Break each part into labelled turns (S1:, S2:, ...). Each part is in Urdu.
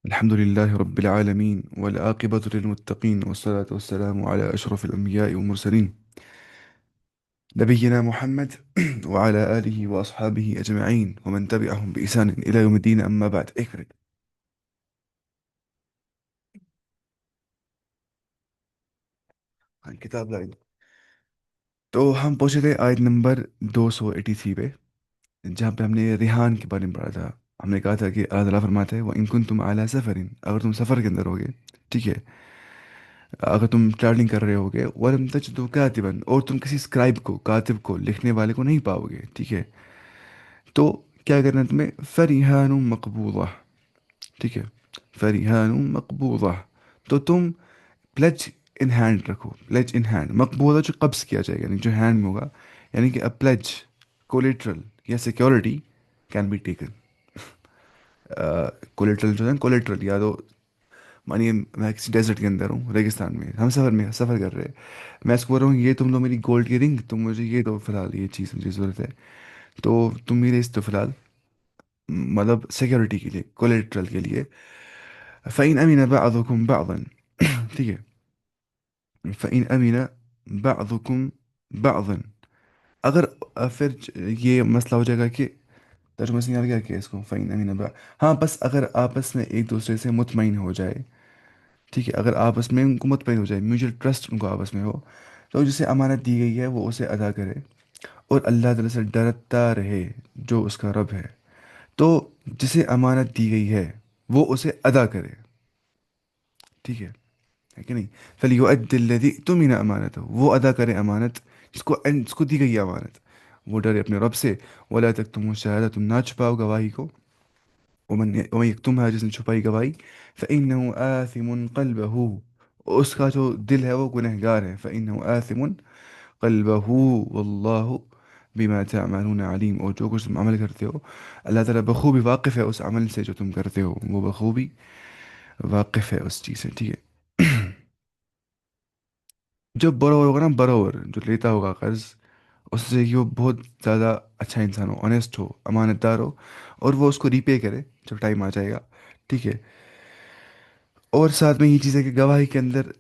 S1: الحمد لله رب العالمين والعاقبة للمتقين والصلاة والسلام على أشرف الأنبياء والمرسلين نبينا محمد وعلى آله وأصحابه أجمعين ومن تبعهم بإحسان إلى يوم الدين أما بعد ایک منٹ ہاں کتاب لائی تو ہم پہنچے تھے آیت نمبر 283 پہ جہاں پہ ہم نے ریحان کے بارے میں پڑھا تھا. ہم نے کہا تھا کہ اللہ تعالیٰ فرماتا ہے وَإِن كُنتُمْ عَلَى سَفَرٍ اگر تم سفر کے اندر ہوگے. ٹھیک ہے. اگر تم ٹریولنگ کر رہے ہوگے وَلَمْ تَجِدُوا كَاتِبًا اور تم کسی اسکرائب کو کاتب کو لکھنے والے کو نہیں پاؤ گے. ٹھیک ہے. تو کیا کرنا ہے تمہیں فریحان مقبوضہ. ٹھیک ہے. فریحان مقبوضہ تو تم پلیج ان ہینڈ رکھو. پلیج ان ہینڈ مقبوضہ جو قبض کیا جائے گا یعنی جو ہینڈ میں ہوگا یعنی کہ پلیج کولیٹرل یا security can be taken. Collateral جو ہے کولیٹرل یا تو مانیے میں کسی ڈیزرٹ کے اندر ہوں ریگستان میں ہم سفر کر رہے ہیں. میں اس کو بول رہا ہوں یہ تم دو میری گولڈ کی رنگ تم مجھے یہ دو فی الحال یہ چیز مجھے ضرورت ہے. تو تم میرے اس تو فی الحال مطلب سیکورٹی کے لیے کولیٹرل کے لیے فَإِنْ أَمِنَ بَعْضُكُمْ بَعْضًا. ٹھیک ہے. فَإِنْ أَمِنَ بَعْضُكُمْ بَعْضًا اگر پھر یہ مسئلہ ہو جائے گا کہ ترجمہ سے یاد کیا اس کو فَإِنْ أَمِنَ ہاں بس اگر آپس میں ایک دوسرے سے مطمئن ہو جائے. ٹھیک ہے. اگر آپس میں ان کو مطمئن ہو جائے میوچل ٹرسٹ ان کو آپس میں ہو تو جسے امانت دی گئی ہے وہ اسے ادا کرے اور اللہ تعالیٰ سے ڈرتا رہے جو اس کا رب ہے. تو جسے امانت دی گئی ہے وہ اسے ادا کرے. ٹھیک ہے کہ نہیں. فَلْيُؤَدِّ الَّذِي اؤْتُمِنَ امانته وہ ادا کرے امانت جس کو دی گئی ہے امانت. وہ ڈرے اپنے رب سے. وَلَا تَكْتُمُوا الشَّهَادَةَ تم نہ چھپاؤ گواہی کو. ومن یکتمها جس نے چھپائی گواہی فإنه آثم قلبه اس کا جو دل ہے وہ گنہگار ہے. فإنه آثم قلبه واللہ بما تعملون علیم اور جو کچھ تم عمل کرتے ہو اللہ تعالیٰ بخوبی واقف ہے اس عمل سے جو تم کرتے ہو. وہ بخوبی واقف ہے اس چیز سے. ٹھیک ہے. جو بروور ہوگا نا بروور جو لیتا ہوگا قرض اس سے کہ وہ بہت زیادہ اچھا انسان ہو آنےسٹ ہو امانت دار ہو اور وہ اس کو ریپے کرے جب ٹائم آ جائے گا. ٹھیک ہے. اور ساتھ میں یہ چیز ہے کہ گواہی کے اندر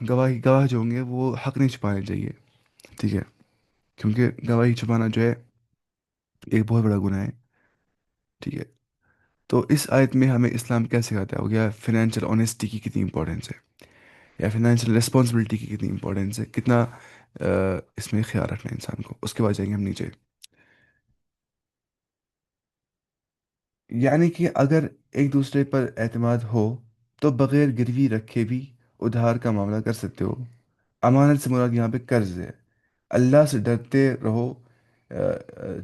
S1: گواہ جو ہوں گے وہ حق نہیں چھپانے چاہیے. ٹھیک ہے. کیونکہ گواہی چھپانا جو ہے ایک بہت بڑا گناہ ہے. ٹھیک ہے. تو اس آیت میں ہمیں اسلام کیا سکھاتا ہے ہو گیا فنینشیل آنیسٹی کی کتنی امپورٹنس ہے یا فنینشیل رسپانسبلٹی کی کتنی امپورٹنس ہے کتنا اس میں خیال رکھنا ہے انسان کو. اس کے بعد جائیں گے ہم نیچے. یعنی کہ اگر ایک دوسرے پر اعتماد ہو تو بغیر گروی رکھے بھی ادھار کا معاملہ کر سکتے ہو. امانت سے مراد یہاں پہ قرض ہے. اللہ سے ڈرتے رہو.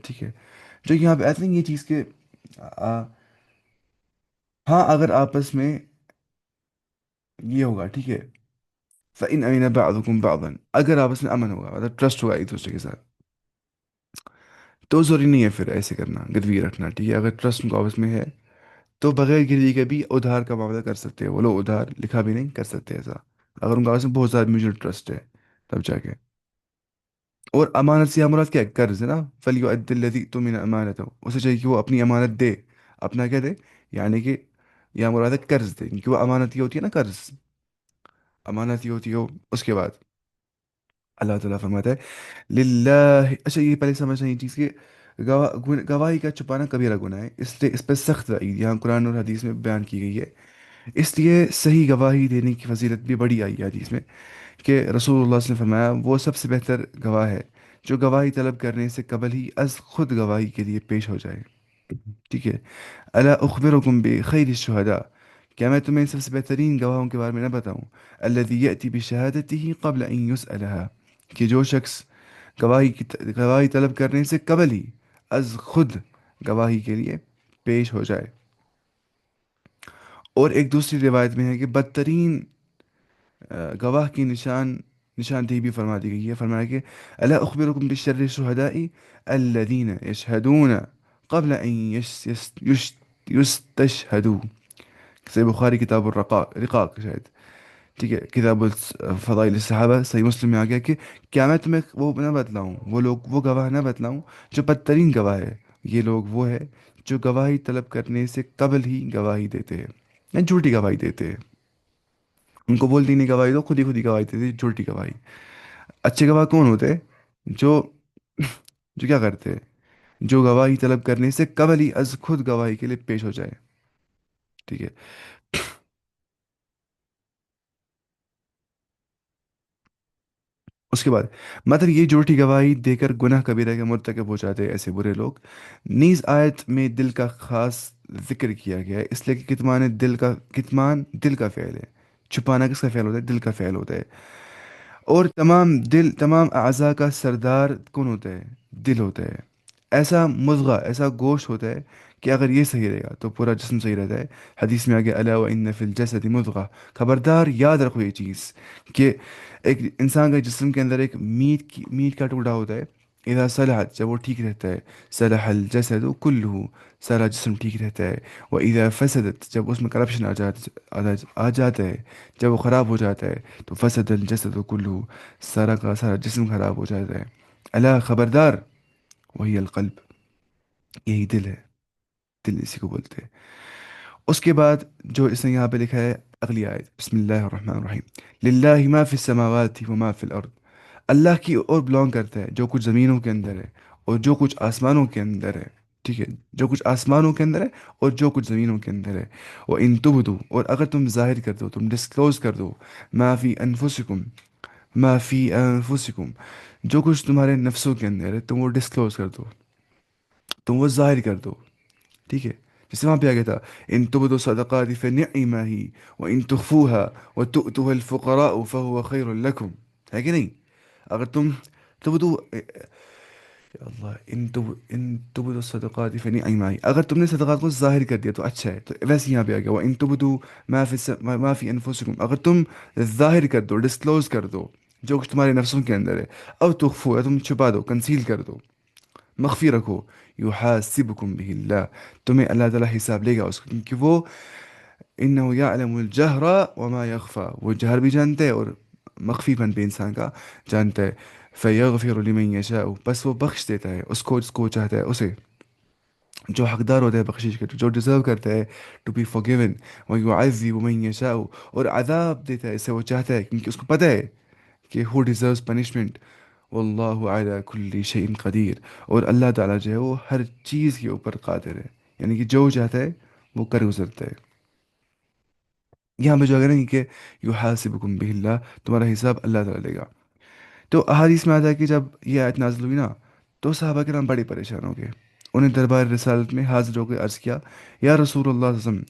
S1: ٹھیک ہے. جو یہاں پہ آتے ہیں یہ چیز کہ آ, ہاں اگر آپس میں یہ ہوگا. ٹھیک ہے. فَإِنْ أَمِنَ بَعْضُكُمْ بَعْضًا اگر آپس میں امن ہوگا مطلب ٹرسٹ ہوگا ایک دوسرے کے ساتھ تو ضروری نہیں ہے پھر ایسے کرنا گروی رکھنا. ٹھیک ہے. اگر ٹرسٹ ان کو آپس میں ہے تو بغیر گروی کے بھی ادھار کا معاملہ کر سکتے ہیں. وہ لوگ ادھار لکھا بھی نہیں کر سکتے ایسا اگر ان کا آپس میں بہت زیادہ میوچل ٹرسٹ ہے تب جا کے. اور امانت سے مراد کیا ہے قرض ہے نا. فَلْيُؤَدِّ الَّذِي اؤْتُمِنَ امانته اسے چاہیے کہ وہ اپنی امانت دے. اپنا کیا دے یعنی کہ یہ مراد ہے قرض دے کیونکہ وہ امانت یہ ہوتی ہے نا قرض امانت یہ ہوتی ہے اس کے بعد اللہ تعالیٰ فرماتا ہے للہ. اچھا یہ پہلے سمجھنا یہ چیز کہ گواہی کا چھپانا کبیرہ گناہ ہے اس لیے اس پہ سخت وعید یہاں قرآن اور حدیث میں بیان کی گئی ہے. اس لیے صحیح گواہی دینے کی فضیلت بھی بڑی آئی ہے حدیث میں کہ رسول اللہ صلی اللہ علیہ وسلم نے فرمایا وہ سب سے بہتر گواہ ہے جو گواہی طلب کرنے سے قبل ہی از خود گواہی کے لیے پیش ہو جائے. ٹھیک ہے. الا اخبرکم بخیر الشہداء کیا میں تمہیں سب سے بہترین گواہوں کے بارے میں نہ بتاؤں. الذی یأتی بشہادتہ قبل ان یسألها کہ جو شخص گواہی طلب کرنے سے قبل ہی از خود گواہی کے لیے پیش ہو جائے. اور ایک دوسری روایت میں ہے کہ بدترین گواہ کی نشاندہی بھی فرما دی گئی ہے. فرمایا کہ الا اخبرکم بالشر الشہداء الذین یشہدون قبل ان یستشہدوا. صحیح بخاری کتاب رقاق شاید. ٹھیک ہے. کتاب فضائل الصحابہ صحیح مسلم میں آ گیا کہ کیا میں تمہیں وہ نہ بتلاؤں وہ لوگ وہ گواہ نہ بتلاؤں جو بدترین گواہ ہے. یہ لوگ وہ ہے جو گواہی طلب کرنے سے قبل ہی گواہی دیتے ہیں یا جھوٹی گواہی دیتے ہیں. ان کو بولتی نہیں گواہی دو، خود ہی گواہی دیتے ہیں، جھوٹی گواہی. اچھے گواہ کون ہوتے ہیں؟ جو جو کیا کرتے ہیں؟ جو گواہی طلب کرنے سے قبل ہی از خود گواہی کے لیے پیش ہو جائے. ٹھیک ہے. اس کے بعد مطلب یہ جھوٹی گواہی دے کر گناہ کبیرہ کے مرتکب ہو جاتے ہیں ایسے برے لوگ. نیز آیت میں دل کا خاص ذکر کیا گیا ہے، اس لیے کہ کتمان دل کا فعل ہے. چھپانا کس کا فعل ہوتا ہے؟ دل کا فعل ہوتا ہے. اور تمام اعضاء کا سردار کون ہوتا ہے؟ دل ہوتا ہے. ایسا مضغہ، ایسا گوشت ہوتا ہے کہ اگر یہ صحیح رہے گا تو پورا جسم صحیح رہتا ہے. حدیث میں آگے الا وان فی الجسد مضغہ، خبردار یاد رکھو یہ چیز کہ ایک انسان کا جسم کے اندر ایک میٹ کا ٹکڑا ہوتا ہے. اذا صلحت، جب وہ ٹھیک رہتا ہے، صلح الجسد کلہ، سارا جسم ٹھیک رہتا ہے. واذا فسدت، جب اس میں کرپشن آ جاتا ہے، جب وہ خراب ہو جاتا ہے، تو فسد الجسد کلہ، سارا کا سارا جسم خراب ہو جاتا ہے. الا خبردار، وہی القلب، یہی دل ہے. دل اسی کو بولتے ہیں. اس کے بعد جو اس نے یہاں پہ لکھا ہے اگلی آیت، بسم اللہ الرحمن الرحیم، للہ ما فی السماوات وما فی الارض، اللہ کی اور بلونگ کرتا ہے جو کچھ زمینوں کے اندر ہے اور جو کچھ آسمانوں کے اندر ہے. ٹھیک ہے. جو کچھ آسمانوں کے اندر ہے اور جو کچھ زمینوں کے اندر ہے. وہ ان تبدو، اور اگر تم ظاہر کر دو، تم ڈسکلوز کر دو، ما فی انفسکم، ما فی انفسکم، جو کچھ تمہارے نفسوں کے اندر ہے تم وہ ڈسکلوز کر دو، تم وہ ظاہر کر دو. ٹھیک ہے. جیسے وہاں پہ آ گیا تھا ان تبدو صدقات فنعما ہی وان تخفوها وتؤتوها الفقراء فهو خير لكم. ہے کہ نہیں؟ اگر تم تبدو، یا اللہ، ان تبدو الصدقات فنعما ہی، اگر تم نے صدقات کو ظاہر کر دیا تو اچھا ہے. تو ویسے یہاں پہ آ گیا وان تبدو ما فی انفسکم، اگر تم ظاہر کر دو، ڈسکلوز کر دو جو کچھ تمہارے نفسوں کے اندر ہے، او تخفو، یا تم چھپا دو، کنسیل کر دو، مخفی رکھو، یحاسبکم بہ اللہ، تمہیں اللہ تعالیٰ حساب لے گا اس کو، کیونکہ وہ انه یعلم الجہر وما یخفا، وہ جہر بھی جانتا ہے اور مخفی پن بھی انسان کا جانتا ہے. فیغفر لمن یشاء، بس وہ بخش دیتا ہے اس کو جس کو چاہتا ہے اسے، جو حقدار ہوتا ہے بخشش کے، جو ڈیزرو کرتا ہے ٹو بی forgiven. ویعذب من یشاء، اور عذاب دیتا ہے اسے وہ چاہتا ہے کیونکہ اس کو پتہ ہے کہ who deserves punishment. واللہ علی کل شیء قدیر، اور اللہ تعالیٰ جو ہے وہ ہر چیز کے اوپر قادر ہے، یعنی کہ جو چاہتا ہے وہ کر گزرتا ہے. یہاں پہ جو اگر نہیں کہ یحاسبکم بہ اللہ، تمہارا حساب اللہ تعالیٰ لے گا. تو احادیث میں آتا ہے کہ جب یہ آیت نازل ہوئی نا تو صحابہ کرام بڑے پریشان ہو گئے. انہیں دربار رسالت میں حاضر ہو کے عرض کیا، یا رسول اللہ صلی اللہ علیہ وسلم،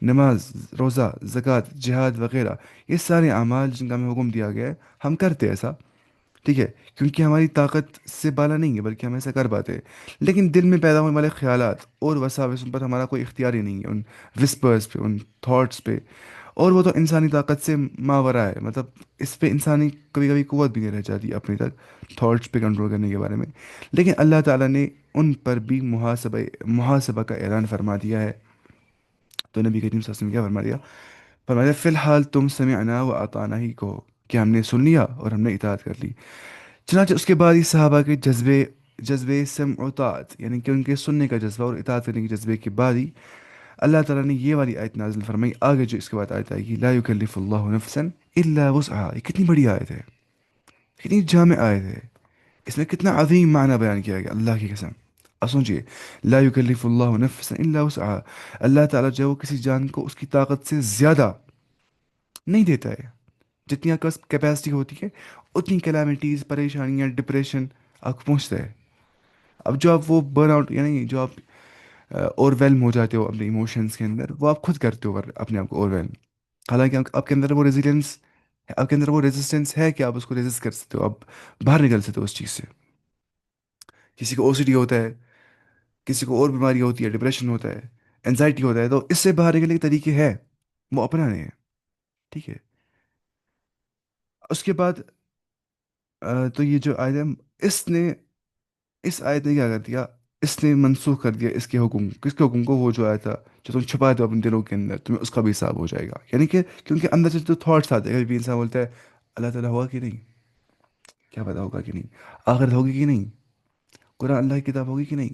S1: نماز، روزہ، زکوٰۃ، جہاد وغیرہ، یہ سارے اعمال جن کا ہمیں حکم دیا گیا ہے ہم کرتے ہیں ایسا. ٹھیک ہے. کیونکہ ہماری طاقت سے بالا نہیں ہے بلکہ ہم ایسا کر پاتے ہیں. لیکن دل میں پیدا ہونے والے خیالات اور وساوس، ان پر ہمارا کوئی اختیار ہی نہیں ہے، ان وسپرز پہ، ان تھاٹس پہ. اور وہ تو انسانی طاقت سے ماورا ہے، مطلب اس پہ انسانی کبھی کبھی قوت بھی نہیں رہ جاتی اپنی تک تھاٹس پہ کنٹرول کرنے کے بارے میں. لیکن اللہ تعالیٰ نے ان پر بھی محاسبہ کا اعلان فرما دیا ہے. تو نبی کریم صلی اللہ علیہ وسلم نے کیا فرما دیا؟ فرما دیا فی الحال تم سمعنا و اطعنا ہی کہو، کہ ہم نے سن لیا اور ہم نے اطاعت کر لی. چنانچہ اس کے بعد ہی صحابہ کے جذبے سمع و طاعت، یعنی کہ ان کے سننے کا جذبہ اور اطاعت کرنے کے جذبے کے بعد ہی اللہ تعالیٰ نے یہ والی آیت نازل فرمائی. آگے جو اس کے بعد آیت آئے گی، لا یکلف اللہ نفسا الا وسعها، یہ کتنی بڑی آیت ہے، کتنی جامع آیت ہے. اس میں کتنا عظیم معنی بیان کیا گیا، اللہ کی قسم. اب سوچئے، لا یکلف اللہ نفسا الا وسعها، اللہ تعالیٰ جو ہے وہ کسی جان کو اس کی طاقت سے زیادہ نہیں دیتا ہے. جتنی آپ کے پاس کیپیسٹی ہوتی ہے اتنی کیلامیٹیز، پریشانیاں، ڈپریشن آپ کو پہنچتا ہے. اب جو آپ وہ برن آؤٹ، یعنی جو آپ اوور ویلم ہو جاتے ہو اپنے ایموشنس کے اندر، وہ آپ خود کرتے ہو اپنے آپ کو اوور ویلم. حالانکہ آپ کے اندر وہ ریزیلینس، آپ کے اندر وہ ریزسٹنس ہے کہ آپ اس کو ریزسٹ کر سکتے ہو، آپ باہر نکل سکتے ہو اس چیز سے. کسی کو او سی ڈی ہوتا ہے، کسی کو اور بیماری ہوتی ہے، ڈپریشن ہوتا ہے، انزائٹی ہوتا ہے، تو اس سے باہر نکلنے کے طریقے ہیں، وہ اپنانے ہیں. ٹھیک ہے. اس کے بعد تو یہ جو آیت ہے، اس نے اس آیت نے کیا کر دیا؟ اس نے منسوخ کر دیا اس کے حکم، کس کے حکم کو؟ وہ جو آیا تھا جو تم چھپائے دو اپنے دلوں کے اندر، تمہیں اس کا بھی حساب ہو جائے گا. یعنی کہ کیونکہ اندر سے جو تھاٹس آتے ہیں، کبھی بھی انسان بولتا ہے اللہ تعالیٰ ہوگا کہ نہیں، کیا پتا ہوگا کہ نہیں، آخرت ہوگی کہ نہیں، قرآن اللہ کی کتاب ہوگی کہ نہیں.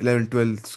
S1: 11 12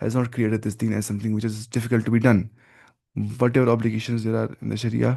S1: has not created this deen as something which is difficult to be done. Whatever obligations there are in the Sharia,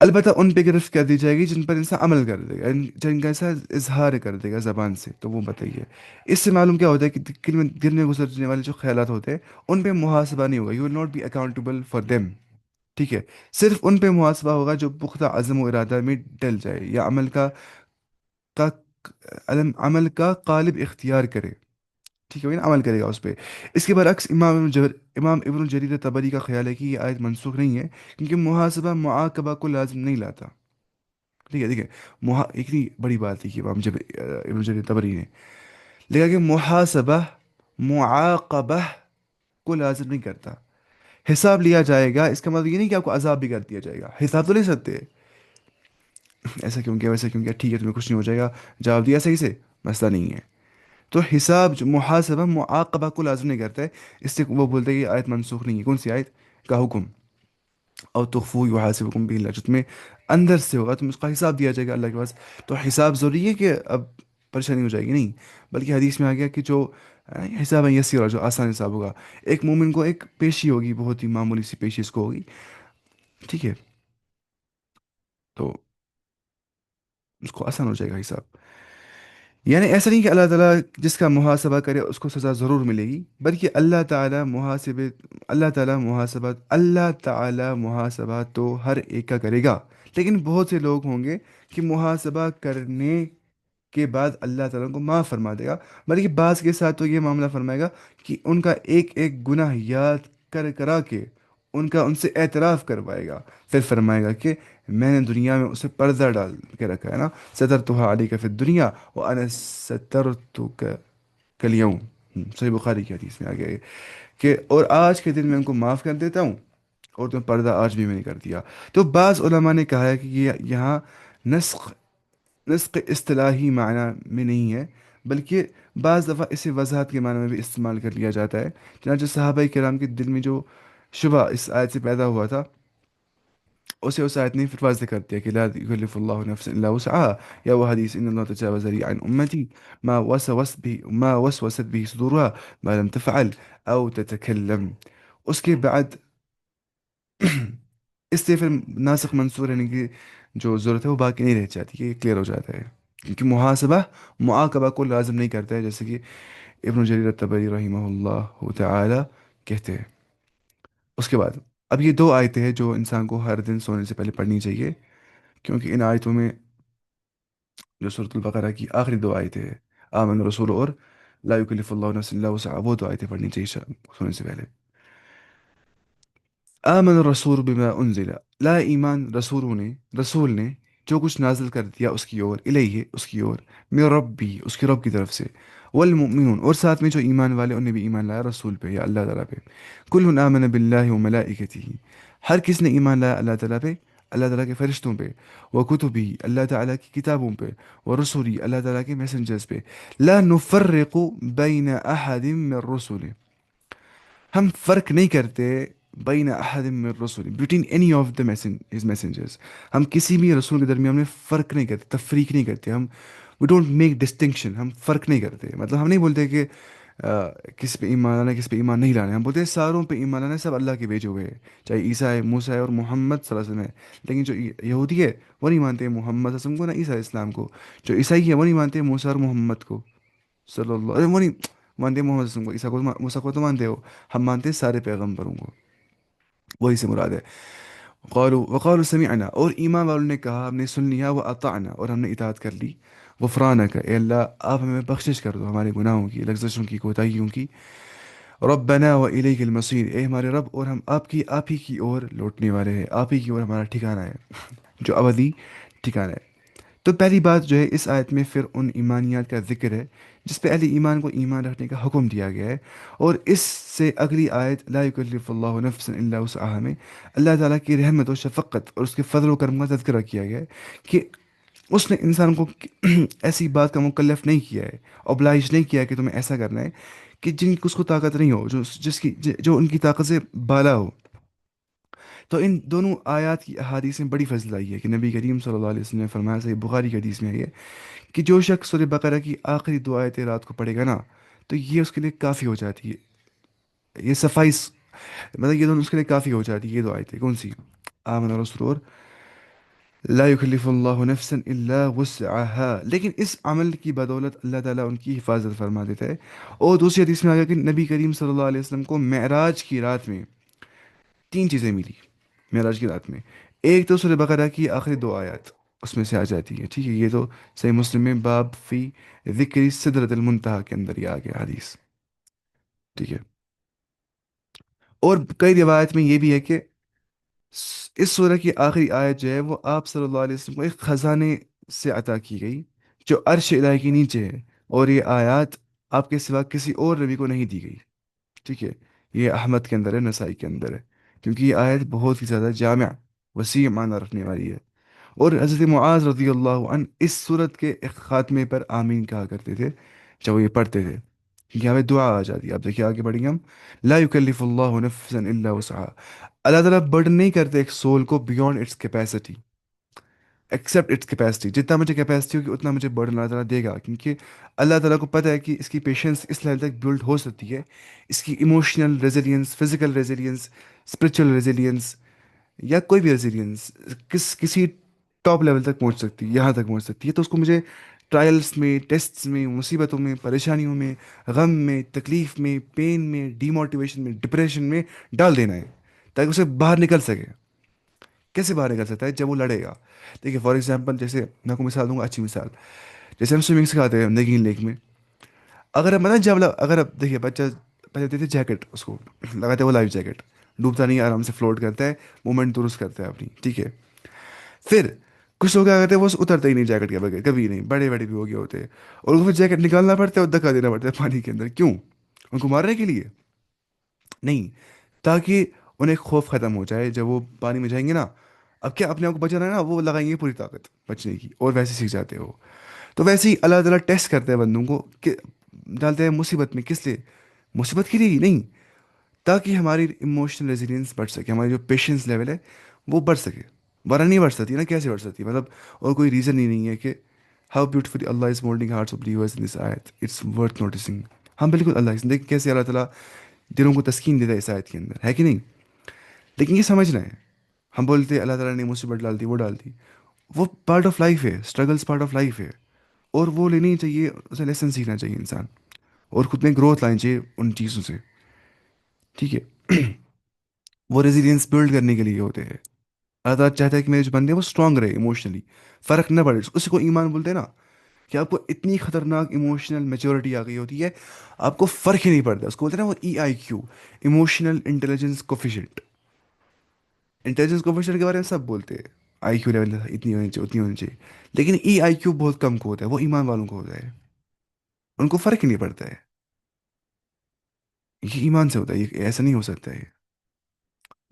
S1: البتہ ان پہ گرفت کر دی جائے گی جن پر انسان عمل کر دے گا، جن کا انسان اظہار کر دے گا زبان سے، تو وہ بتائیے اس سے معلوم کیا ہوتا ہے کہ دل میں گزرنے والے جو خیالات ہوتے ہیں ان پہ محاسبہ نہیں ہوگا، you will not be accountable for them. ٹھیک ہے. صرف ان پہ محاسبہ ہوگا جو پختہ عزم و ارادہ میں ڈل جائے یا کا عمل کا قالب اختیار کرے. ٹھیک ہے نا، عمل کرے گا اس پہ. اس کے برعکس امام ابن الجریر طبری کا خیال ہے کہ یہ آیت منسوخ نہیں ہے، کیونکہ محاسبہ معاقبہ کو لازم نہیں لاتا. ٹھیک ہے. دیکھیں، اتنی بڑی بات ہے کہ امام ابن جریر طبری نے لکھا کہ محاسبہ معاقبہ کو لازم نہیں کرتا. حساب لیا جائے گا اس کا مطلب یہ نہیں کہ آپ کو عذاب بھی کر دیا جائے گا. حساب تو لے سکتے ہیں، ایسا کیوں کیا ویسا کیوں کیا، ٹھیک ہے تمہیں کچھ نہیں ہو جائے گا، جواب دیا صحیح سے، مسئلہ نہیں ہے. تو حساب جو محاسبہ معاقبہ کو لازم نہیں کرتا ہے. اس سے وہ بولتے ہیں کہ یہ آیت منسوخ نہیں ہے. کون سی آیت کا حکم؟ اور تخفو یحاسبکم بھی اللہ، جو تمہیں اندر سے ہوگا تم اس کا حساب دیا جائے گا اللہ کے پاس. تو حساب ضروری ہے کہ اب پریشانی ہو جائے گی؟ نہیں، بلکہ حدیث میں آ گیا کہ جو حساب ہے یسیر ہوگا، جو آسان حساب ہوگا. ایک مومن کو ایک پیشی ہوگی، بہت ہی معمولی سی پیشی اس کو ہوگی. ٹھیک ہے. تو اس کو آسان ہو جائے گا حساب. یعنی ایسا نہیں کہ اللہ تعالیٰ جس کا محاسبہ کرے اس کو سزا ضرور ملے گی، بلکہ اللہ تعالیٰ محاسبہ تو ہر ایک کا کرے گا. لیکن بہت سے لوگ ہوں گے کہ محاسبہ کرنے کے بعد اللہ تعالیٰ کو معاف فرما دے گا، بلکہ بعض کے ساتھ تو یہ معاملہ فرمائے گا کہ ان کا ایک ایک گناہ یاد کرا کے ان سے اعتراف کروائے گا. پھر فرمائے گا کہ میں نے دنیا میں اسے پردہ ڈال کے رکھا ہے نا، سترتها علیک فی الدنیا وانا سترتک کلیوم. صحیح بخاری کی حدیث میں آ گیا ہے کہ اور آج کے دن میں ان کو معاف کر دیتا ہوں، اور تم پردہ آج بھی میں نے کر دیا. تو بعض علماء نے کہا ہے کہ یہ یہاں نسخ نسخ اصطلاحی معنی میں نہیں ہے، بلکہ بعض دفعہ اسے وضاحت کے معنی میں بھی استعمال کر لیا جاتا ہے. چنانچہ صحابہ کرام کے دل میں جو شبہ اس آیت سے پیدا ہوا تھا، اسے اس آیت نے پھر واضح کر دیا کہ لا یکلف اللہ نفسا الا وسعها، یا وہ حدیث ان اللہ تجاوز لي عن امتی ما وسوست به صدورها ما لم تفعل او تتکلم. اس کے بعد اس سے پھر ناسخ منسوخ رہنے کی جو ضرورت ہے وہ باقی نہیں رہ جاتی، یہ کلیئر ہو جاتا ہے. کیونکہ محاسبہ معاقبہ کو لازم نہیں کرتا ہے، جیسے کہ ابن جریر الطبری رحمہ اللہ تعالی کہتے ہیں. اس کے بعد اب یہ دو آیتیں ہیں جو انسان کو ہر دن سونے سے پہلے پڑھنی چاہیے، کیونکہ ان آیتوں میں جو سورۃ البقرہ کی آخری دو آیتیں ہیں، آمن رسول اور لا یکلف اللہ نفسا الا وسعها، وہ دو آیتیں پڑھنی چاہیے سونے سے پہلے. آمن الرسول بما انزل، لا ایمان رسول نے جو کچھ نازل کر دیا اس کی اور، الیہ اس کی اور، من ربی اس کے رب کی طرف سے، والمؤمنون اور ساتھ میں جو ایمان والے انہیں بھی ایمان لایا رسول پہ یا اللہ تعالیٰ پہ. کل آمن باللہ و ملائکتہ، ہر کس نے ایمان لایا اللہ تعالیٰ پہ، اللہ تعالیٰ کے فرشتوں پہ، وہ کتبی اللہ تعالیٰ کی کتابوں پہ، وہ رسولی اللہ تعالیٰ کے میسنجرز پہ. لا نفرق بین احد من رسول، ہم فرق نہیں کرتے بین احد من الرسل، between any of the his messengers. ہم کسی بھی رسول کے درمیان میں فرق نہیں کرتے، تفریق نہیں کرتے. ہم وی ڈونٹ میک ڈسٹنکشن، ہم فرق نہیں کرتے. مطلب ہم نہیں بولتے کہ کس پہ ایمان لانا ہے کس پہ ایمان نہیں لانا ہے. ہم بولتے ہیں ساروں پہ ایمان لانا ہے، سب اللہ کے بھیجے ہوئے ہیں، چاہے عیسیٰ ہے، موسیٰ ہے اور محمد صلی اللہ علیہ وسلم ہے. لیکن جو یہودی ہے وہ نہیں مانتے محمد صلی اللہ علیہ وسلم کو، نہ عیسیٰ علیہ السلام کو. جو عیسائی ہے وہ نہیں مانتے موسیٰ اور محمد کو صلی اللہ علیہ وسلم، وہ نہیں مانتے محمد صلی اللہ علیہ وسلم کو، عیسیٰ کو موسیٰ کو تو مانتے ہو. ہم مانتے ہیں سارے پیغمبروں کو، وہی سے مراد ہے. وقالوا سمعنا، اور ایمان والوں نے کہا ہم نے سن لیا، وہ اطعنا اور ہم نے اطاعت کر لی. غفرانک اے اللہ آپ ہمیں بخشش کر دو ہمارے گناہوں کی، لغزشوں کی، کوتاہیوں کی. ربنا و الیک المصیر، اے ہمارے رب اور ہم آپ ہی کی اور لوٹنے والے ہیں، آپ ہی کی اور ہمارا ٹھکانہ ہے، جو ابدی ٹھکانہ ہے. تو پہلی بات جو ہے اس آیت میں پھر ان ایمانیات کا ذکر ہے جس پہ اہل ایمان کو ایمان رکھنے کا حکم دیا گیا ہے. اور اس سے اگلی آیت لا یکلف اللہ نفسا الا وسعها میں اللہ تعالیٰ کی رحمت و شفقت اور اس کے فضل و کرم کا تذکرہ کیا گیا ہے کہ اس نے انسان کو ایسی بات کا مکلف نہیں کیا ہے، اوبلائج نہیں کیا ہے کہ تمہیں ایسا کرنا ہے کہ جن کی اس کو طاقت نہیں ہو، جو ان کی طاقت سے بالا ہو. تو ان دونوں آیات کی احادیث میں بڑی فضل آئی ہے کہ نبی کریم صلی اللہ علیہ وسلم نے فرمایا، صحیح بخاری کی حدیث میں ہے یہ، کہ جو شخص سورہ بقرہ کی آخری دو آیتیں رات کو پڑھے گا نا، تو یہ اس کے لیے کافی ہو جاتی ہے. یہ صفائیس، مطلب یہ دونوں اس کے لیے کافی ہو جاتی ہے. یہ دو آیتیں کون سی؟ آمن الرسول اور لا یکلف اللہ نفسا الا وسعها، لیکن اس عمل کی بدولت اللہ تعالیٰ ان کی حفاظت فرما دیتا ہے۔ اور دوسری حدیث میں آ گیا کہ نبی کریم صلی اللہ علیہ وسلم کو معراج کی رات میں تین چیزیں ملی، معراج کی رات میں۔ ایک تو سورہ بقرہ کی آخری دو آیات اس میں سے آ جاتی ہے، ٹھیک ہے، یہ تو صحیح مسلم میں باب فی ذکر سدرۃ المنتہا کے اندر یہ آ گیا حدیث، ٹھیک ہے۔ اور کئی روایت میں یہ بھی ہے کہ اس سورہ کی آخری آیت جو ہے وہ آپ صلی اللہ علیہ وسلم کو ایک خزانے سے عطا کی گئی جو عرش الہی کے نیچے ہے، اور یہ آیات آپ کے سوا کسی اور نبی کو نہیں دی گئی، ٹھیک ہے۔ یہ احمد کے اندر ہے، نسائی کے اندر ہے، کیونکہ یہ آیت بہت ہی زیادہ جامع وسیع معنی رکھنے والی ہے۔ اور حضرت معاذ رضی اللہ عنہ اس صورت کے ایک خاتمے پر آمین کہا کرتے تھے جب وہ یہ پڑھتے تھے، کیونکہ ہمیں دعا آ جاتی ہے۔ اب دیکھیے آگے بڑھیں گے ہم، لا یکلف اللہ نفسا الا وسعها، اللہ تعالیٰ برڈن نہیں کرتے ایک سول کو beyond its capacity, accept its capacity, جتنا مجھے کیپیسٹی ہوگی اتنا مجھے برڈن اللہ تعالیٰ دے گا، کیونکہ اللہ تعالیٰ کو پتہ ہے کہ اس کی پیشنس اس لیول تک بلڈ ہو سکتی ہے، اس کی emotional resilience, physical resilience, spiritual resilience, یا کوئی بھی ریزیلینس کسی ٹاپ لیول تک پہنچ سکتی ہے، یہاں تک پہنچ سکتی ہے، تو اس کو مجھے ٹرائلس میں، ٹیسٹس میں، مصیبتوں میں، پریشانیوں میں، غم میں، تکلیف میں، پین میں، ڈی موٹیویشن میں، ڈپریشن میں ڈال دینا ہے تاکہ اسے باہر نکل سکے۔ کیسے باہر نکل سکتا ہے؟ جب وہ لڑے گا۔ دیکھیے فار ایگزامپل، جیسے میں آپ کو مثال دوں گا، اچھی مثال، جیسے ہم سوئمنگ سکھاتے ہیں نگین لیک میں، اگر ہم نا جب اگر آپ دیکھیے بچہ پہلے دیتے جیکٹ، اس کو لگاتے ہیں وہ لائف جیکٹ، ڈوبتا نہیں، آرام سے فلوٹ کرتا ہے، مومنٹ درست کرتا ہے اپنی، ٹھیک ہے۔ پھر کچھ لوگ کیا کرتے ہیں، وہ اترتے ہی نہیں جیکٹ کے بغیر، کبھی نہیں، بڑے بڑے بھی ہو گئے ہوتے ہیں، اور ان کو پھر جیکٹ نکالنا پڑتا ہے اور دھکا دینا پڑتا ہے پانی کے اندر، کیوں؟ ان کو مارنے کے لیے نہیں، تاکہ انہیں خوف ختم ہو جائے، جب وہ پانی میں جائیں گے نا، اب کیا اپنے آپ کو بچانا ہے نا، وہ لگائیں گے پوری طاقت بچنے کی، اور ویسے سیکھ جاتے ہو۔ تو ویسے ہی اللہ تعالیٰ ٹیسٹ کرتے ہیں بندوں کو کہ ڈالتے ہیں مصیبت میں، کس لیے؟ مصیبت کے لیے ہی نہیں، تاکہ ہماری ایموشنل ریزیلینس بڑھ سکے، ہماری جو پیشنس لیول ہے وہ بڑھ سکے، ورنہ نہیں بڑھ سکتی نا، کیسے بڑھ سکتی؟ مطلب اور کوئی ریزن ہی نہیں ہے کہ how beautifully Allah is moulding hearts of believers in this آیت، اٹس ورتھ نوٹسنگ۔ ہم بالکل اللہ دیکھ کیسے اللہ تعالیٰ دلوں کو تسکین دیتا ہے اس آیت کے اندر، ہے کہ نہیں؟ لیکن یہ سمجھنا ہے، ہم بولتے ہیں اللہ تعالیٰ نے مصیبت ڈال دی، وہ ڈال دی، وہ پارٹ آف لائف ہے، اسٹرگلس پارٹ آف لائف ہے، اور وہ لینی چاہیے، اسے لیسن سیکھنا چاہیے انسان، اور خود میں گروتھ لانی چاہیے ان چیزوں سے، ٹھیک ہے۔ وہ ریزیلینس بلڈ کرنے کے لیے ہوتے ہیں۔ اللہ تعالیٰ چاہتا ہے کہ میرے جو بندے ہیں وہ اسٹرانگ رہے ایموشنلی، فرق نہ پڑے، اسی کو ایمان بولتے ہیں نا، کہ آپ کو اتنی خطرناک ایموشنل میچورٹی آ گئی ہوتی ہے، آپ کو فرق ہی نہیں پڑتا، اس کو بولتے ہیں نا وہ E I Q, emotional intelligence quotient. Intelligence quotient کے بارے میں سب بولتے ہیں، آئی کیو لیول اتنی ہونی چاہیے، اتنی ہونی چاہیے، لیکن ای آئی کیو بہت کم کو ہوتا ہے، وہ ایمان والوں کو ہوتا ہے، ان کو فرق ہی نہیں پڑتا ہے، یہ ایمان سے ہوتا ہے، یہ ایسا نہیں ہو سکتا ہے،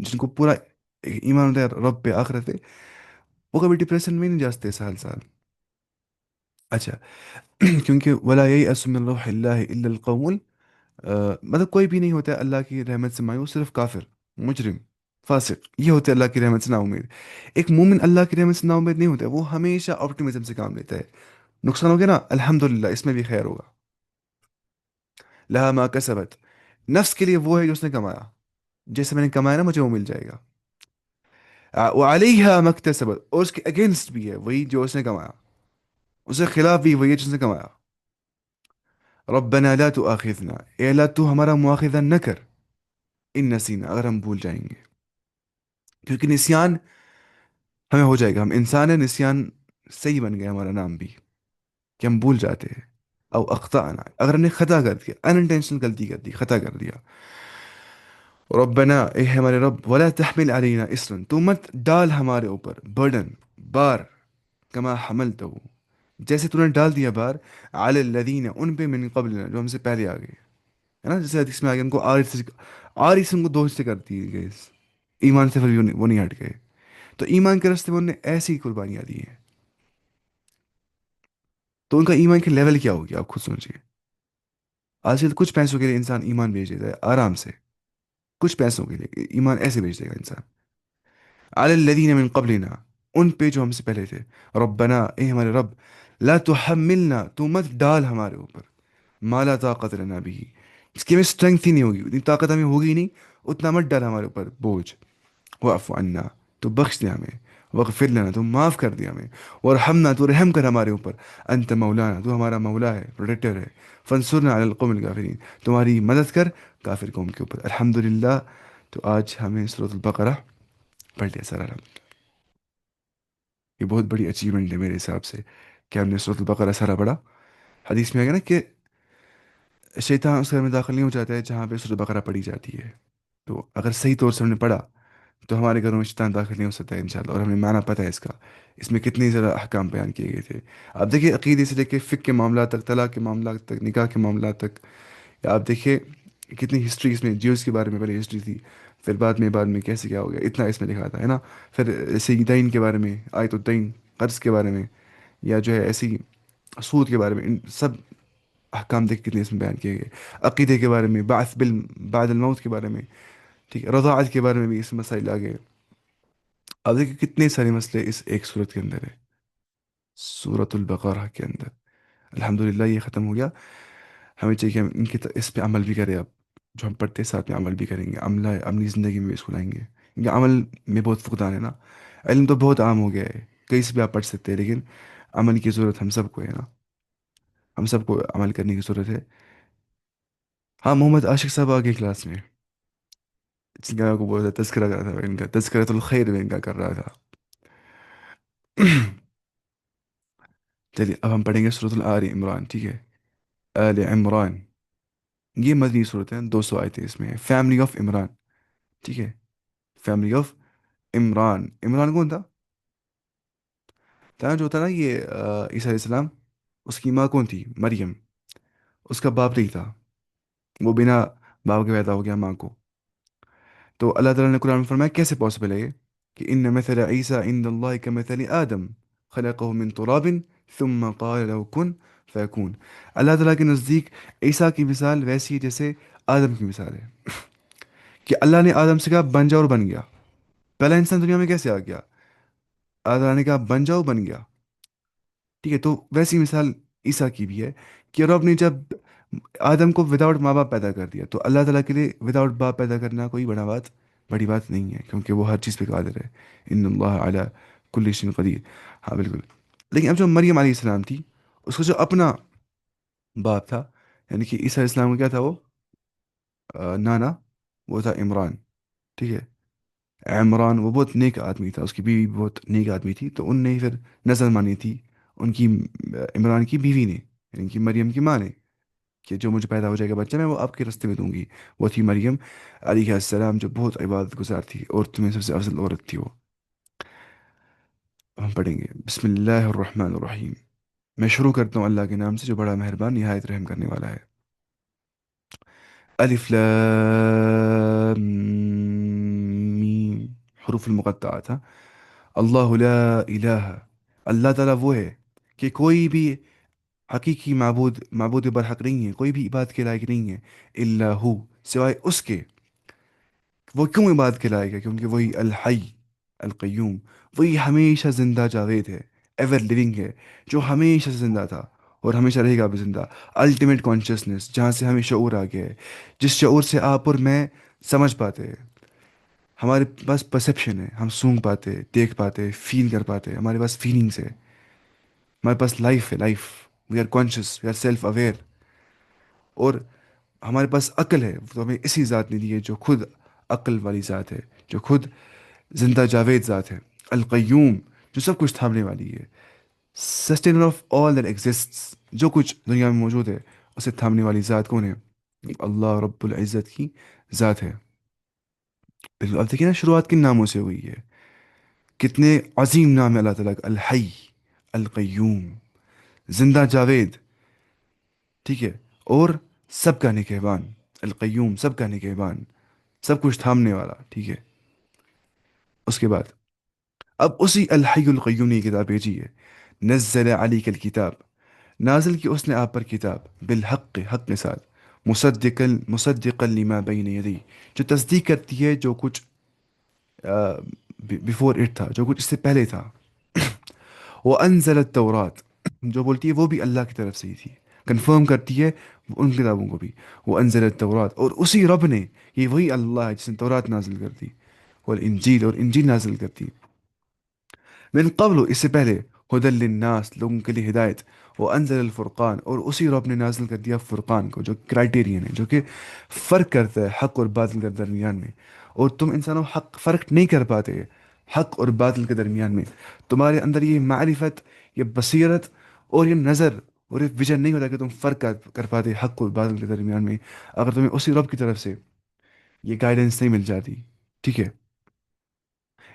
S1: جن کو پورا ایمان ہوتا ہے رب پہ، آخرت پہ، وہ کبھی ڈپریشن میں نہیں جاتے سال سال۔ اچھا، کیونکہ ولا ییأس من روح اللہ الا القوم مطلب کوئی بھی نہیں ہوتا ہے اللہ کی رحمت سے مایوس، صرف کافر، مجرم، فاسق، یہ ہوتے ہیں اللہ کی رحمت سے نا امید۔ ایک مومن اللہ کی رحمت سے نا امید نہیں ہوتا ہے، وہ ہمیشہ آپٹیمزم سے کام لیتا ہے، نقصان ہو گیا نا، الحمدللہ اس میں بھی خیر ہوگا، لہا ما کسبت، نفس کے لیے وہ ہے جو اس نے کمایا، جیسے میں نے کمایا نا مجھے وہ مل جائے گا، وعلیہا مکتسبت، اور اس کے اگینسٹ بھی ہے وہی جو اس نے کمایا، اس کے خلاف بھی وہی ہے جس نے کمایا۔ ربنا لا تؤاخذنا، اے اللہ تو ہمارا مواخذہ نہ کر، ان نسینا، اگر ہم بھول جائیں گے، کیونکہ نسیان ہمیں ہو جائے گا، ہم انسان ہیں، نسیان صحیح بن گیا ہمارا نام بھی، کہ ہم بھول جاتے ہیں، او اخطانا، اگر ہم نے خطا کر دیا، ان انٹینشنل غلطی کر دی، خطا کر دیا، ربنا، اے ہمارے رب، ولا تحمل علینا اسرا، تو مت ڈال ہمارے اوپر برڈن، بار، کما حملتہ، جیسے تو نے ڈال دیا بار، علی الذین، ان پہ، من قبلنا، جو ہم سے پہلے آ گئے، ہے نا، جیسے حدیث میں آگے ان کو آری سے ان کو دو حصے کر دیے گئے، ایمان سے پھر بھی وہ نہیں ہٹ گئے، تو ایمان کے راستے میں انہوں نے ایسی قربانیاں دی ہیں، تو ان کا ایمان کے لیول کیا ہوگی آپ خود سوچیے۔ آج کل کچھ پیسوں کے لیے انسان ایمان بیچ دیتا ہے آرام سے، کچھ پیسوں کے لیے ایمان ایسے بیچ دے گا انسان، علی الذین من قبلنا، ان پہ جو ہم سے پہلے تھے، ربنا، اے ہمارے رب، لا تحملنا، تو مت ڈال ہمارے اوپر، ما لا طاقت لنا بھی، اس کی ہمیں اسٹرینگتھ ہی نہیں ہوگی، اتنی طاقت ہمیں ہوگی نہیں، اتنا مت ڈال ہمارے اوپر بوجھ، واعف عنا، تو بخش دے ہمیں، وغفر لنا، تو معاف کر دیا ہمیں، ورحمنا، تو رحم کر ہمارے اوپر، انت مولانا، تو ہمارا مولا ہے، پروٹیکٹر ہے، فانصرنا علی القوم الکافرین، تمہاری مدد کر کافر قوم کے اوپر۔ الحمدللہ، تو آج ہمیں سورۃ البقرہ پڑھ لیا سر الحمد۔ یہ بہت بڑی اچیومنٹ ہے میرے حساب سے کہ ہم نے سورۃ البقرہ سارا پڑھا۔ حدیث میں ہے نا کہ شیطان اس گھر میں داخل نہیں ہو جاتا ہے جہاں پہ سورۃ البقرہ پڑھی جاتی ہے، تو اگر صحیح طور سے ہم نے پڑھا تو ہمارے گھروں میں شیطان داخل نہیں ہو سکتا ہے انشاءاللہ، اور ہمیں معنی پتہ ہے اس کا، اس میں کتنے زیادہ احکام بیان کیے گئے تھے۔ آپ دیکھیے عقیدے سے لے کے فقہ کے معاملات تک، طلاق کے معاملات تک، نکاح کے معاملات تک، یا آپ دیکھیے کتنی ہسٹری اس میں، جیوز کے بارے میں پہلے ہسٹری تھی، پھر بعد میں کیسے کیا ہو گیا، اتنا اس میں لکھا تھا، ہے نا؟ پھر ایسے ہی دین کے بارے میں، آیت الدین، قرض کے بارے میں، یا جو ہے ایسی سود کے بارے میں، ان سب احکام دیکھ کتنے اس میں بیان کیے گئے۔ عقیدے کے بارے میں، بعد الموت کے بارے میں، ٹھیک ہے، رضاعت کے بارے میں بھی اس مسائل آ گئے۔ اب دیکھیں کتنے سارے مسئلے اس ایک صورت کے اندر ہے، سورۃ البقرہ کے اندر۔ الحمدللہ یہ ختم ہو گیا، ہمیں چاہیے کہ ہم اس پہ عمل بھی کریں اب، جو ہم پڑھتے ہیں ساتھ میں عمل بھی کریں گے، عملی زندگی میں بھی اس کو لائیں گے، کیونکہ عمل میں بہت فقدان ہے نا۔ علم تو بہت عام ہو گیا ہے، کہیں سے بھی آپ پڑھ سکتے ہیں، لیکن عمل کی ضرورت ہم سب کو ہے نا، ہم سب کو عمل کرنے کی ضرورت ہے۔ ہاں، محمد عاشق صاحب آگے کلاس میں، جن کا کو بہت تذکرہ کر رہا تھا، ان کا تذکرۃ الخیر میں ان کا کر رہا تھا۔ چلیے اب ہم پڑھیں گے سورۃ الآل عمران، ٹھیک ہے؟ آل عمران، یہ مدنی صورت ہے، 200 آیتیں اس میں ہیں، فیملی آف عمران، ٹھیک ہے؟ فیملی آف عمران، عمران کون تھا؟ جو ہوتا نا یہ عیسیٰ علیہ السلام، اس کی ماں کون تھی؟ مریم، اس کا باپ نہیں تھا، وہ بنا باپ کے پیدا ہو گیا ماں کو۔ تو اللہ تعالیٰ نے قرآن میں فرمایا کیسے پاسبل ہے یہ، کہ ان مثل عیسیٰ عند اللہ کمثل آدم خلقه من تراب ثم قال له کن فیکون۔ اللہ تعالیٰ کے نزدیک عیسیٰ کی مثال ویسی ہے جیسے آدم کی مثال ہے، کہ اللہ نے آدم سے کہا بن جاؤ اور بن گیا۔ پہلا انسان دنیا میں کیسے آ گیا؟ اللہ تعالیٰ نے کہا بن جاؤ، بن گیا، ٹھیک ہے؟ تو ویسی مثال عیسیٰ کی بھی ہے، کہ رب نے جب آدم کو وداؤٹ ماں باپ پیدا کر دیا، تو اللہ تعالیٰ کے لیے وداؤٹ باپ پیدا کرنا کوئی بڑی بات نہیں ہے، کیونکہ وہ ہر چیز پہ قادر ہے، ان اللہ علی کل شیء قدیر۔ ہاں بالکل۔ لیکن اب جو مریم علیہ السلام تھی، اس کا جو اپنا باپ تھا، یعنی کہ عیسیٰ علیہ السلام کا کیا تھا وہ؟ نانا، وہ تھا عمران، ٹھیک ہے؟ عمران وہ بہت نیک آدمی تھا، اس کی بیوی بہت نیک آدمی تھی، تو ان نے پھر نظر مانی تھی ان کی، عمران کی بیوی نے، یعنی کہ مریم کی ماں نے، کہ جو مجھے پیدا ہو جائے گا بچہ میں وہ آپ کے رستے میں دوں گی۔ وہ تھی مریم علیہ السلام، جو بہت عبادت گزار تھی، عورتوں میں سب سے افضل عورت تھی وہ۔ اب ہم پڑھیں گے بسم اللہ الرحمن الرحیم، میں شروع کرتا ہوں اللہ کے نام سے جو بڑا مہربان نہایت رحم کرنے والا ہے۔ الف لام میم، حروف المقطعات، ہاں۔ اللہ لا الہ، اللہ تعالیٰ وہ ہے کہ کوئی بھی حقیقی معبود برحق نہیں ہے، کوئی بھی عبادت کے لائق نہیں ہے، الا ہو، سوائے اس کے۔ وہ کیوں عبادت کے لائق ہے؟ کیونکہ وہی الحی القیوم، وہی ہمیشہ زندہ جاوید ہے، ایور لیونگ ہے، جو ہمیشہ سے زندہ تھا اور ہمیشہ رہے گا بھی زندہ۔ الٹیمیٹ کانشیسنس، جہاں سے ہمیں شعور آ گیا ہے، جس شعور سے آپ اور میں سمجھ پاتے ہیں، ہمارے پاس پرسیپشن ہے، ہم سونگ پاتے، دیکھ پاتے، فیل کر پاتے، ہمارے پاس فیلنگس ہے، ہمارے پاس لائف ہے، life, we are conscious, we are self aware, اور ہمارے پاس عقل ہے، تو ہمیں اسی ذات نے دی ہے جو خود عقل والی ذات ہے، جو خود زندہ جاوید ذات ہے، القیوم، جو سب کچھ تھامنے والی ہے، sustainer of all that exists, جو کچھ دنیا میں موجود ہے اسے تھامنے والی ذات کون ہے؟ اللہ رب العزت کی ذات ہے۔ بالکل، اب دیکھیں نا شروعات کن ناموں سے ہوئی ہے، کتنے عظیم نام ہے اللہ تعالیٰ کا، الحی، القیوم، زندہ جاوید، ٹھیک ہے، اور سب کا نگہبان، القیوم، سب کا نگہبان، سب کچھ تھامنے والا، ٹھیک ہے؟ اس کے بعد اب اسی الحی القیوم نے یہ کتاب بھیجی ہے، نزل علیک الکتاب، نازل کی اس نے آپ پر کتاب، بالحق، حق کے ساتھ، مصدقا لما بین یدی، جو تصدیق کرتی ہے جو کچھ بیفور اٹ تھا، جو کچھ اس سے پہلے تھا، وہ انزل التورات، جو بولتی ہے وہ بھی اللہ کی طرف سے ہی تھی، کنفرم کرتی ہے ان کتابوں کو بھی، وہ انزل التورات، اور اسی رب نے، یہ وہی اللہ ہے جس نے تورات نازل کر دی، اور انجیل نازل کرتی، من قبل اس سے پہلے، ہدل للناس لوگوں کے لیے ہدایت، وہ انزل الفرقان اور اسی رب نے نازل کر دیا فرقان کو جو کرائٹیرین ہے، جو کہ فرق کرتا ہے حق اور باطل کے درمیان میں، اور تم انسانوں حق فرق نہیں کر پاتے حق اور باطل کے درمیان میں، تمہارے اندر یہ معرفت، یہ بصیرت اور یہ نظر اور یہ ویژن نہیں ہوتا کہ تم فرق کر پاتے حق اور باطل کے درمیان میں، اگر تمہیں اسی رب کی طرف سے یہ گائیڈنس نہیں مل جاتی، ٹھیک ہے؟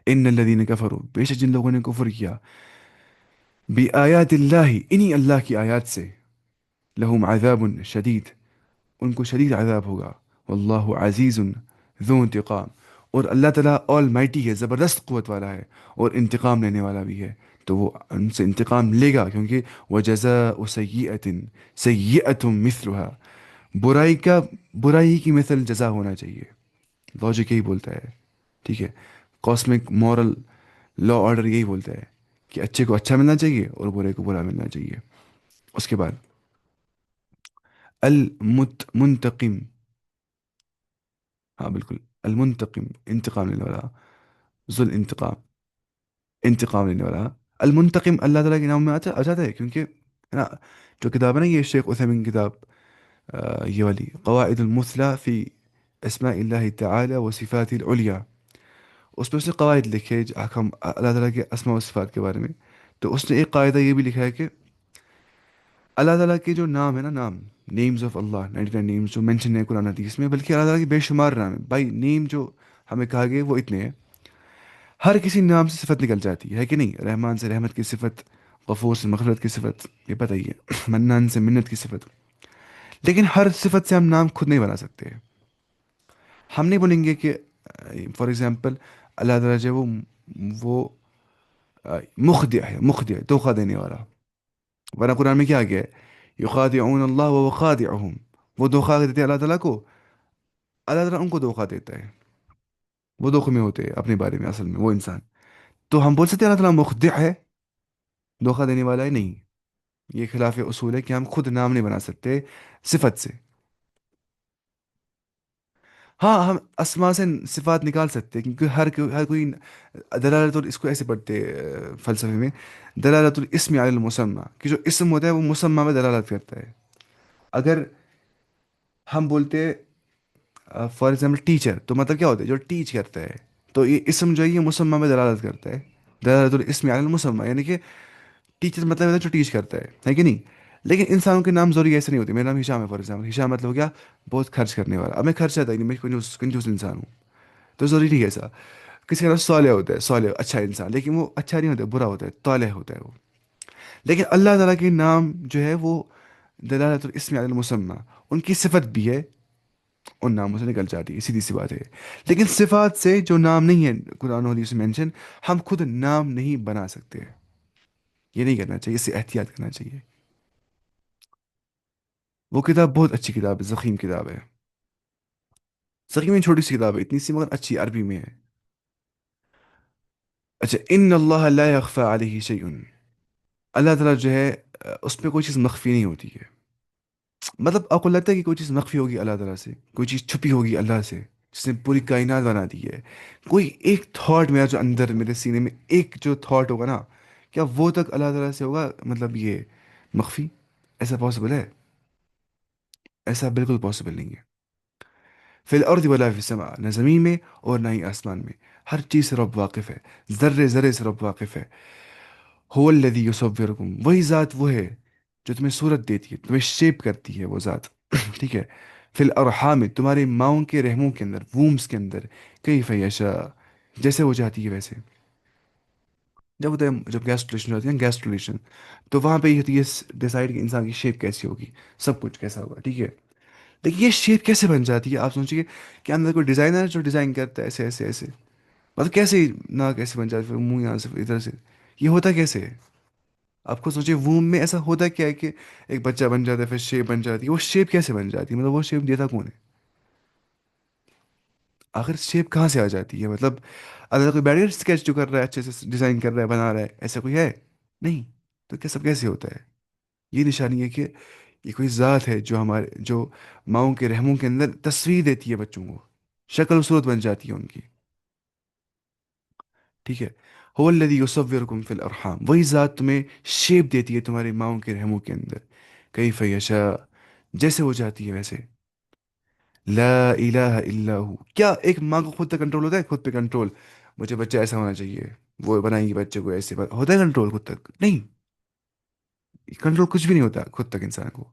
S1: ان الذین کفروا، بے شک جن لوگوں نے کفر کیا، بآیات اللہ، انہی اللہ کی آیات سے، لہم عذاب شدید، ان کو شدید عذاب ہوگا، واللہ عزیز ذو انتقام، اور اللہ تعالیٰ آل مائٹی ہے، زبردست قوت والا ہے، اور انتقام لینے والا بھی ہے، تو وہ ان سے انتقام لے گا، کیونکہ وجزاء سیئۃ سیئۃ مثلها، برائی کا برائی کی مثل جزا ہونا چاہیے، لاجک یہی بولتا ہے، ٹھیک ہے؟ کاسمک مورل لا آرڈر یہی بولتا ہے کہ اچھے کو اچھا ملنا چاہیے اور برے کو برا ملنا چاہیے۔ اس کے بعد المنتقم، ہاں بالکل، المنتقم انتقام لینے والا، ذو الانتقام انتقام لینے والا، المنتقم اللہ تعالیٰ کے نام میں آتا آ جاتا ہے، کیونکہ ہے نا، جو کتاب ہے نا یہ شیخ عثیمین کی کتاب، یہ والی قواعد المثلی فی اسماء اللہ تعالی و صفات العلیاء، اس پہ اس نے قواعد لکھے ہم اللہ تعالیٰ کے اسماء و صفات کے بارے میں، تو اس نے ایک قاعدہ یہ بھی لکھا ہے کہ اللہ تعالیٰ کے جو نام ہے نا، نام، نیمز آف اللہ، 99 نیمز جو مینشن ہے قرآن حدیث میں، بلکہ اللہ تعالیٰ کے بے شمار نام ہے بھائی، نیم جو ہمیں کہا گیا وہ اتنے ہیں، ہر کسی نام سے صفت نکل جاتی ہے کہ نہیں؟ رحمان سے رحمت کی صفت، غفور سے مغفرت کی صفت، یہ پتہ ہی ہے، منان سے منت کی صفت، لیکن ہر صفت سے ہم نام خود نہیں بنا سکتے، ہم نہیں بولیں گے کہ فار ایگزامپل اللہ تعالیٰ جو ہے وہ مخدع ہے، مخدع دھوکہ دینے والا، ورنہ قرآن میں کیا گیا ہے، یخادعون اللہ وهو خادعهم، وہ دھوکہ دیتے ہیں اللہ تعالیٰ کو، اللہ تعالیٰ ان کو دھوکہ دیتا ہے، وہ دھوکے میں ہوتے ہیں اپنے بارے میں، اصل میں وہ انسان، تو ہم بول سکتے ہیں اللہ تعالیٰ مخدع ہے، دھوکہ دینے والا ہے؟ نہیں، یہ خلاف اصول ہے کہ ہم خود نام نہیں بنا سکتے صفت سے، ہاں ہم اسما سے صفات نکال سکتے ہیں، کیونکہ ہر کوئی دلالت، اور اس کو ایسے پڑھتے فلسفے میں، دلالت الاسم علی المسمى، کہ جو اسم ہوتا ہے وہ مسمى میں دلالت کرتا ہے، اگر ہم بولتے فار ایگزامپل ٹیچر، تو مطلب کیا ہوتا ہے جو ٹیچ کرتا ہے، تو یہ اسم جو ہے یہ مسمى میں دلالت کرتا ہے، دلالت الاسم علی المسمى، یعنی کہ ٹیچر مطلب ہوتا ہے جو ٹیچ کرتا ہے کہ نہیں؟ لیکن انسانوں کے نام ضروری ایسے نہیں ہوتے، میرا نام ہشام ہے فار ایگزامپل، ہشام مطلب ہو گیا بہت خرچ کرنے والا، اب میں خرچ آتا ہی نہیں، میں کنجوس کنجوس انسان ہوں، تو ضروری نہیں ہے ایسا، کسی کا نام صالح ہوتا ہے، صالح اچھا انسان، لیکن وہ اچھا نہیں ہوتا ہے، برا ہوتا ہے، طالح ہوتا ہے وہ، لیکن اللہ تعالیٰ کے نام جو ہے وہ دلالت الاسم علی المسمى، ان کی صفت بھی ہے، ان ناموں سے نکل جاتی ہے، سیدھی سی بات ہے، لیکن صفات سے جو نام نہیں ہے قرآن و حدیث میں مینشن، ہم خود نام نہیں بنا سکتے، یہ نہیں کرنا چاہیے، اس سے احتیاط کرنا چاہیے۔ وہ کتاب بہت اچھی کتاب ہے، زخیم کتاب ہے، زخیم میں چھوٹی سی کتاب ہے اتنی سی، مگر اچھی عربی میں ہے۔ اچھا، ان اللہ لا يخفى علیہ شیء، اللہ تعالیٰ جو ہے اس پہ کوئی چیز مخفی نہیں ہوتی ہے، مطلب آپ کو لگتا ہے کہ کوئی چیز مخفی ہوگی اللہ تعالیٰ سے، کوئی چیز چھپی ہوگی اللہ سے، جس نے پوری کائنات بنا دی ہے، کوئی ایک تھاٹ میرا جو اندر میرے سینے میں ایک جو تھاٹ ہوگا نا، کیا وہ تک اللہ تعالیٰ سے ہوگا مطلب یہ مخفی؟ ایسا پاسبل ہے؟ ایسا بالکل پاسبل نہیں ہے، فی الارض ولا فی السماء، نہ زمین میں اور نہ ہی آسمان میں، ہر چیز سے رب واقف ہے، ذرے ذرے سے رب واقف ہے، هو الذی یصورکم، وہی ذات وہ ہے جو تمہیں صورت دیتی ہے، تمہیں شیپ کرتی ہے وہ ذات، ٹھیک ہے؟ فی الارحام، تمہارے ماؤں کے رحموں کے اندر، وومس کے اندر، کیف یشاء، جیسے وہ چاہتی ہے ویسے، جب ہوتا ہے جب گیسٹریشن ہوتی ہے نا، گیسٹریشن، تو وہاں پہ یہ ہوتی ہے ڈیسائیڈ کہ انسان کی شیپ کیسی ہوگی، سب کچھ کیسا ہوگا، ٹھیک ہے؟ لیکن یہ شیپ کیسے بن جاتی ہے؟ آپ سوچیے کہ اندر کوئی ڈیزائنر ہے جو ڈیزائن کرتا ہے ایسے ایسے ایسے، مطلب کیسے نہ کیسے بن جاتی ہے، پھر منہ یہاں سے ادھر سے، یہ ہوتا کیسے ہے؟ آپ کو سوچیے ووم میں ایسا ہوتا کیا ہے کہ ایک بچہ بن جاتا ہے، پھر شیپ بن جاتی ہے، وہ شیپ کیسے بن جاتی ہے؟ مطلب وہ شیپ دیتا کون ہے؟ آخر شیپ کہاں سے آ جاتی ہے؟ مطلب اگر کوئی بیٹھ کر اسکیچ جو کر رہا ہے، اچھے سے ڈیزائن کر رہا ہے، بنا رہا ہے، ایسا کوئی ہے؟ نہیں، تو کیا سب کیسے ہوتا ہے؟ یہ نشانی ہے کہ یہ کوئی ذات ہے جو ہمارے جو ماؤں کے رحموں کے اندر تصویر دیتی ہے بچوں کو، شکل و صورت بن جاتی ہے ان کی، ٹھیک ہے. هو الذی یصورکم فی الارحام، وہی ذات تمہیں شیپ دیتی ہے تمہاری ماؤں کے رحموں کے اندر، کیف یشاء، جیسے وہ چاہتی ہے ویسے. لا الہ الا ہو. کیا ایک ماں کو خود تک کنٹرول ہوتا ہے؟ خود پہ کنٹرول، مجھے بچہ ایسا ہونا چاہیے، وہ بنائیں گی بچے کو ایسے، ہوتا ہے کنٹرول خود تک؟ نہیں. کنٹرول کچھ بھی نہیں ہوتا خود تک انسان کو.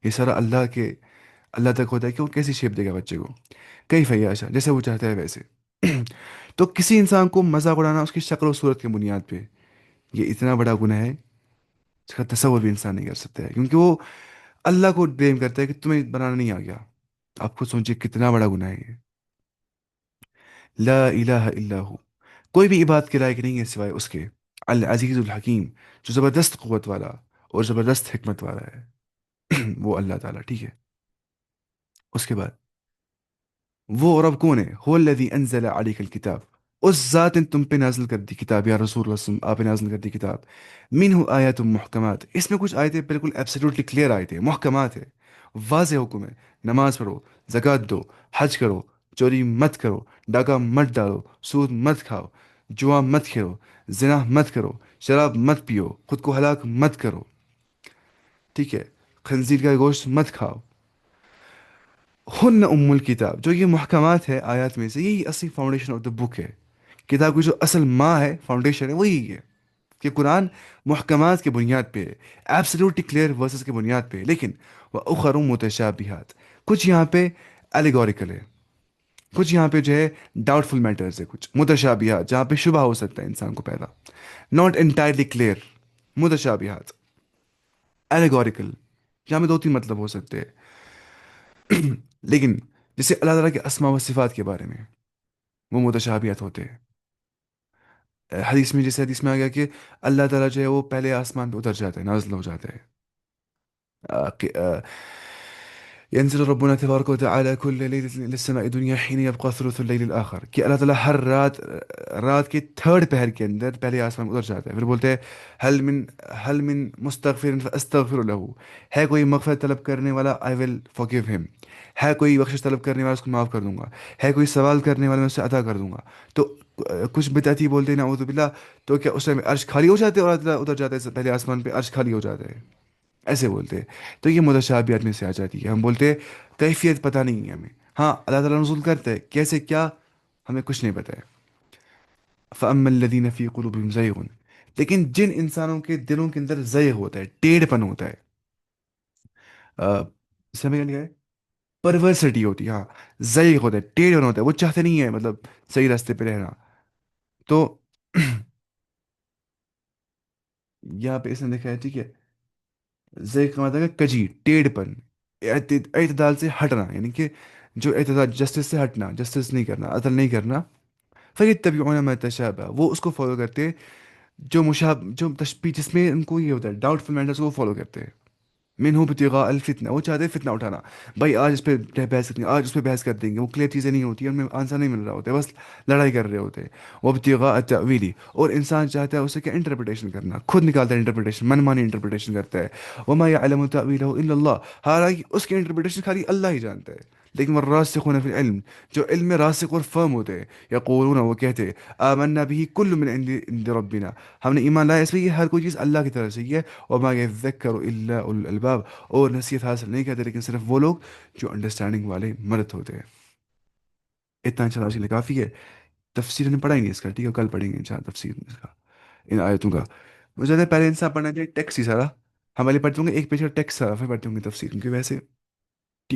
S1: یہ سارا اللہ تک ہوتا ہے کہ وہ کیسی شیپ دے گا بچے کو. کئی فیاشا، جیسے وہ چاہتا ہے ویسے. تو کسی انسان کو مذاق اڑانا اس کی شکل و صورت کی بنیاد پہ، یہ اتنا بڑا گناہ ہے، اس کا تصور بھی انسان نہیں کر سکتا ہے، کیونکہ وہ اللہ کو بلیم کرتا ہے کہ تمہیں بنانا نہیں آ گیا. آپ خود سوچیے کتنا بڑا گناہ ہے یہ. لا الہ الا ہو، کوئی بھی عبادت کے لائق نہیں ہے سوائے اس کے. العزیز الحکیم، جو زبردست قوت والا اور زبردست حکمت والا ہے. وہ اللہ تعالیٰ. ٹھیک ہے. اس کے بعد وہ رب کون ہے؟ هو الذی انزل علیک الکتاب، اس ذات نے تم پہ نازل کر دی کتاب، یا رسول اللہ صلی اللہ علیہ وسلم آپ پہ نازل کر دی کتاب. منہ آیات محکمات، اس میں کچھ آیتیں بالکل ایبسلیوٹلی کلیئر آیتیں محکمات ہے، واضح حکم ہے. نماز پڑھو، زکوٰۃ دو، حج کرو، چوری مت کرو، ڈاکہ مت ڈالو، سود مت کھاؤ، جوا مت کھیلو، زنا مت کرو، شراب مت پیو، خود کو ہلاک مت کرو. ٹھیک ہے. خنزیر کا گوشت مت کھاؤ. ہن ام الکتاب، جو یہ محکمات ہے آیات میں سے، یہی اصلی فاؤنڈیشن آف دا بک ہے. کتاب کی جو اصل ماں ہے، فاؤنڈیشن ہے، وہی ہے کہ قرآن محکمات کی بنیاد پہ ہے، ایبسلیوٹلی کلیئر ورسز کی بنیاد پہ ہے. لیکن وہ اخر متشابہات، کچھ یہاں پہ الگوریکل ہے، کچھ یہاں پہ جو ہے ڈاؤٹ فل میٹرز ہے، کچھ متشابہات جہاں پہ شبہ ہو سکتا ہے انسان کو پیدا. Not entirely clear. متشابہات الگوریکل، جہاں میں دو تین مطلب ہو سکتے ہیں. لیکن جیسے اللہ تعالیٰ کے اسماء و صفات کے بارے میں، وہ متشابہات ہوتے ہیں. حدیث میں، جیسے حدیث میں آ گیا کہ اللہ تعالیٰ جو ہے وہ پہلے آسمان پہ اتر جاتا ہے، نازل ہو جاتا ہے. ينزل ربنا تبارك وتعالى كل ليلة للسماء الدنيا حين يبقى ثلث الليل الآخر، کہ اللہ تعالیٰ ہر رات کے تھرڈ پہر کے اندر پہلے آسمان میں اتر جاتا ہے. پھر بولتے ہیں حل من مستغفر فاستغفر له، ہے کوئی مغفرت طلب کرنے والا، I will forgive him، ہے کوئی بخشش طلب کرنے والا، اس کو معاف کر دوں گا، ہے کوئی سوال کرنے والا، میں اسے عطا کر دوں گا. تو کچھ بدعتی بولتے ہیں نعوذ باللہ، تو کیا اس میں عرش خالی ہو جاتے ہیں اور اللہ تعالیٰ اتر جاتا ہے پہلے آسمان پہ، عرش خالی ہو جاتا ہے؟ ایسے بولتے ہیں. تو یہ متشابہات میں سے آ جاتی ہے. ہم بولتے ہیں کیفیت پتہ نہیں ہے ہمیں. ہاں اللہ تعالیٰ نزول کرتا ہے، کیسے کیا ہمیں کچھ نہیں پتہ ہے. فَأَمَّا الَّذِينَ فِي قُلُوبِهِمْ زَيْغٌ، لیکن جن انسانوں کے دلوں کے اندر زیغ ہوتا ہے، ٹیڑھ پن ہوتا ہے، اس میں کیا لکھا ہے؟ پرورسٹی ہوتی ہے. ہاں، زیغ ہوتا ہے، ٹیڑھ پن ہوتا ہے، وہ چاہتے نہیں ہے مطلب صحیح راستے پہ رہنا. تو یہاں پہ اس نے لکھا ہے، ٹھیک ہے، زیغ کا مطلب ہے کجی، ٹیڑھ پن، اعتدال سے ہٹنا، یعنی کہ جو اعتدال، جسٹس سے ہٹنا، جسٹس نہیں کرنا، عدل نہیں کرنا. فَيَتَّبِعُونَ مَا تَشَابَهَ، وہ اس کو فالو کرتے ہیں جو تشبیہ، جس میں ان کو یہ ہوتا ہے ڈاؤٹ فل مینٹرس کو فالو کرتے ہیں. منہ ابتغاء الفتنہ، وہ چاہتے ہیں فتنہ اٹھانا. بھائی آج اس پہ بحث کریں گے، آج اس پہ بحث کر دیں گے. وہ کلیئر چیزیں نہیں ہوتی ہیں، ان میں آنسر نہیں مل رہا ہوتا ہے، بس لڑائی کر رہے ہوتے ہیں. وہ ابتغاء تأویلی، اور انسان چاہتا ہے اسے کیا انٹرپریٹیشن کرنا، خود نکالتا ہے انٹرپریٹیشن، من مانی انٹرپریٹیشن کرتا ہے. وما يعلم تأویلہ الا اللہ، حالانکہ اس کی انٹرپریٹیشن خالی اللہ ہی جانتا ہے. لیکن والراسخون فی العلم، جو علم میں راسخ اور فرم ہوتے ہیں، یقولون، وہ کہتے ہیں، آمنا به کل من عند ربنا، ہم نے ایمان لایا اس پہ، یہ ہر کوئی چیز اللہ کی طرف سے ہی ہے. وما يذکر الا اولو الالباب، اور نصیحت حاصل نہیں کرتے لیکن صرف وہ لوگ جو انڈرسٹینڈنگ والے مرد ہوتے ہیں. اتنا اچھا آج کے لیے کافی ہے. تفسیر نے پڑھا ہی نہیں اس کا، ٹھیک ہے، کل پڑھیں گے انشاءاللہ تفسیر اس کا، ان آیتوں کا. مجھے لگتا ہے پہلے انسان پڑھنا چاہیے ٹیکسٹ ہی سارا. ہمارے پڑھتے ہوں گے ایک پیج کا ٹیکسٹ سارا، پھر پڑھتے ہوں گے تفسیر، کیونکہ ویسے